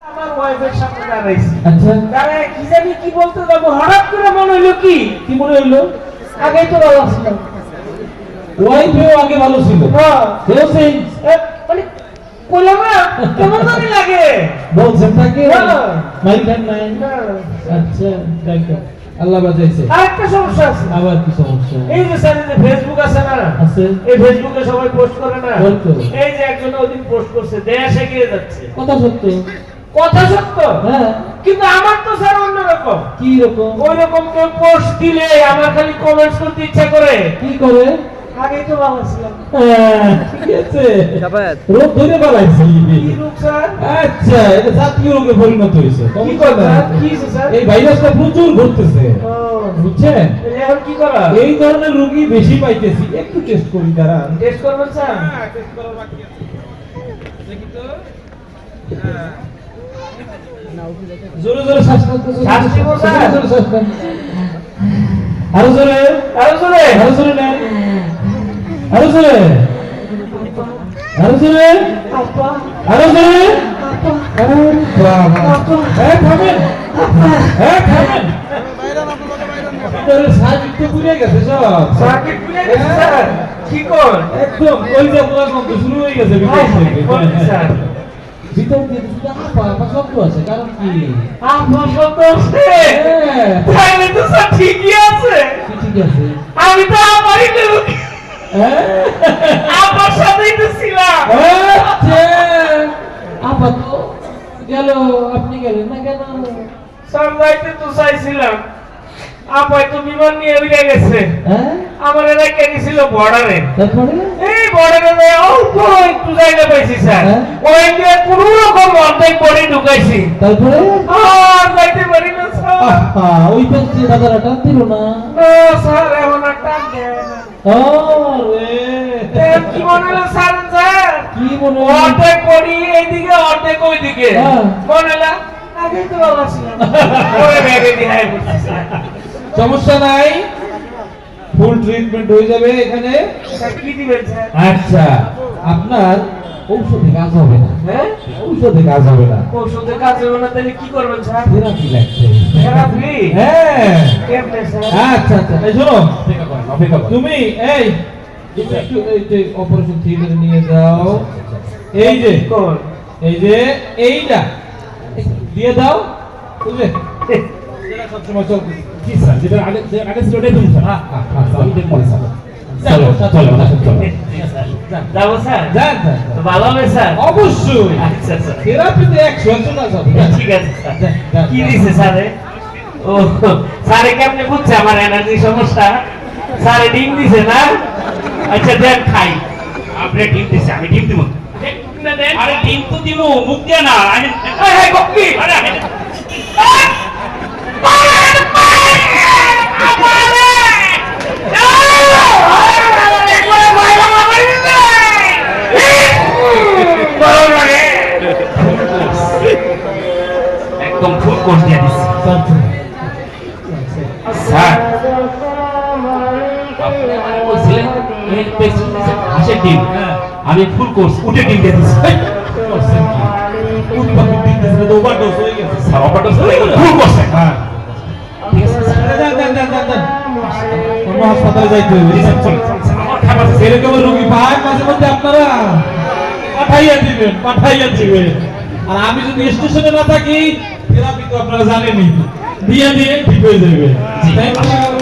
আমার ওয়াইফের সামনে দাঁড়াইছি। আচ্ছা, দাঁড়ায় কি জানি কি বলতে যাবো, হঠাৎ করে মনে হইলো কি মনে হইলো? আগেই তো ভালো ছিল। ওয়াইফেও আগে ভালো ছিল। হ্যাঁ, বলছেন মানে কইলাম না কেমন জানি লাগে। বলছেন তাকে হ্যাঁ। মাইখান নাই। আচ্ছা, দেখো আল্লাহ বাঁচাইছে। আরেকটা সমস্যা আছে। আবার কি সমস্যা? এই যে স্যার যে ফেসবুক আছে না, আছে। এই ফেসবুকে সবাই পোস্ট করে না, বলতো। এই যে একজন ওইদিন পোস্ট করছে দেশ এগিয়ে যাচ্ছে। কথা সত্য। কথা সত্য, হ্যাঁ, কিন্তু আমার তো স্যার অন্যরকম। কি রকম? ওই রকম কেউ পোস্ট দিলে আমার খালি কমেন্টস করতে ইচ্ছা করে। কি করে? আগেই তো ভালো ছিলাম। হ্যাঁ, ঠিক আছে। রোগ ধরে পালাইছি। কি রোগ স্যার? আচ্ছা, এটা জাতীয় রোগে পরিণত হয়েছে। কি কথা? কি স্যার? এই ভাইরাসটা প্রচুর ঘটতেছে, ও, বুঝছেন? এখন কি করা? এই ধরনের রোগী বেশি পাইতেছি। একটু টেস্ট করি তারা। টেস্ট করবেন স্যার? টেস্ট করা বাকি আছে। দেখি তো। জোরে জোরে শ্বাস নাও তো। শ্বাস নিবো, স্যার? জোরে শ্বাস নাও। আরো জোরে, আরো জোরে। আরো জোরে নেন। আরো জোরে, আরো জোরে, আপা, আরো জোরে। আপা, আরে বাবা, থামেন, থামেন। ভিতরে সার্কিট তো পুড়ে গেছে সব। সার্কিট খুলে গেছে স্যার। কি কর? একদম ওই যে পুরো গন্ধ শুরু হয়ে গেছে ভিতর থেকে। স্যার ভিতর দিয়ে শুধু আপা শব্দ আছে, কারণ কি? আপা শব্দ আছে? হ্যাঁ, তাহলে তো স্যার ঠিকই আছে। ঠিক আছে। আমি তো আমারই লোক, হ্যাঁ, আমার সাথেই তো ছিলাম। আচ্ছা, আপা তো গেল, আপনি গেলেন না কেন? স্যার যাইতে তো চাইছিলাম, আপাই তো বিমান নিয়ে উড়ে গেছে। হ্যাঁ, আমার এরা কেটেছিল বর্ডারে। তারপরে এই বর্ডারে অল্প একটু জায়গা পাইছি স্যার। হ্যাঁ। ওই যে কোনো রকম অর্ধেক বডি ঢুকাইছি, তারপরে আর যাইতে পারি না স্যার। আহা, ওই পেন্সিল দাদারা টান দিল না। না স্যার, এখন আর টান দেয় না। আরে, কি মনে হলো স্যার? স্যার কি মনে হয়? অর্ধেক বডি এইদিকে অর্ধেক ওইদিকে। হ্যাঁ। মনে হলো আগেই তো ভালো ছিল। ওরে ব্যাগে দিয়ে বসছি স্যার। সমস্যা নাই, ফুল ট্রিটমেন্ট হয়ে যাবে এখানে। স্যার কি দিবেন স্যার? আচ্ছা, আপনার ঔষধে কাজ হবে না। হ্যাঁ, ঔষধে কাজ হবে না, ওষুধে কাজ হবে না, তাহলে কি করবেন স্যার? থেরাপি লাগছে। থেরাপি? হ্যাঁ, কেমনে স্যার? আচ্ছা আচ্ছা, এই শোনো, তুমি এই একটু অপারেশন থিয়েটারে নিয়ে যাও। এই যে কোন? এই যে এইটা দিয়ে দাও, বুঝলে? যেটা সবসময় চলছে। জি স্যার, যেটা আগে ছিল ওটাই তুমি স্যার। হ্যাঁ, হ্যাঁ, হ্যাঁ, আমি দেখবো স্যার। চলো, চলো, চলো। যাবো স্যার? যান, যান, তো যান। ভালো হবে স্যার? অবশ্যই আচ্ছা স্যার, থেরাপিতে 100 কাজ হবে। ঠিক আছে স্যার। যান, যান, কি যান। দিছে স্যারে? ও, স্যারে কেমনে বুঝছে আমার এনার্জি সমস্যা? স্যারে ডিম দিছে না? আচ্ছা দেন খাই। আপনি ডিম দিছে, আমি ডিম দিব। আরে ডিম তো দিব, মুখ দিয়ে না। এই, এই, কপি! আরে আমি- একদম ফুল কোর্স দিয়ে দিচ্ছি স্যার। আপনি আমাকে বলছিলেন এই পেশেন্ট দিছে হাঁসের ডিম, আমি ফুল কোর্স উঠে ডিম দিয়ে দিচ্ছি। উৎপাদন দিতেছে তো ওভারডোজ হয়ে গেছে। Sir operator full course. হ্যাঁ, ঠিক আছে স্যার। যান, যান, যান, যান, যান। অন্য হাসপাতালে যাইতে হবে। জি স্যার, চলুন, চলুন, আমার খাবার আছে। এরকম রোগী পায় মাঝে মধ্যে আপনারা পাঠাইয়া দিবেন, পাঠাইয়া দিবেন। আর আমি যদি স্টেশনে না থাকি, থেরাপি তো আপনারা জানেনই, দিয়ে দিয়ে ঠিক হয়ে যাবে। জি। Thank you.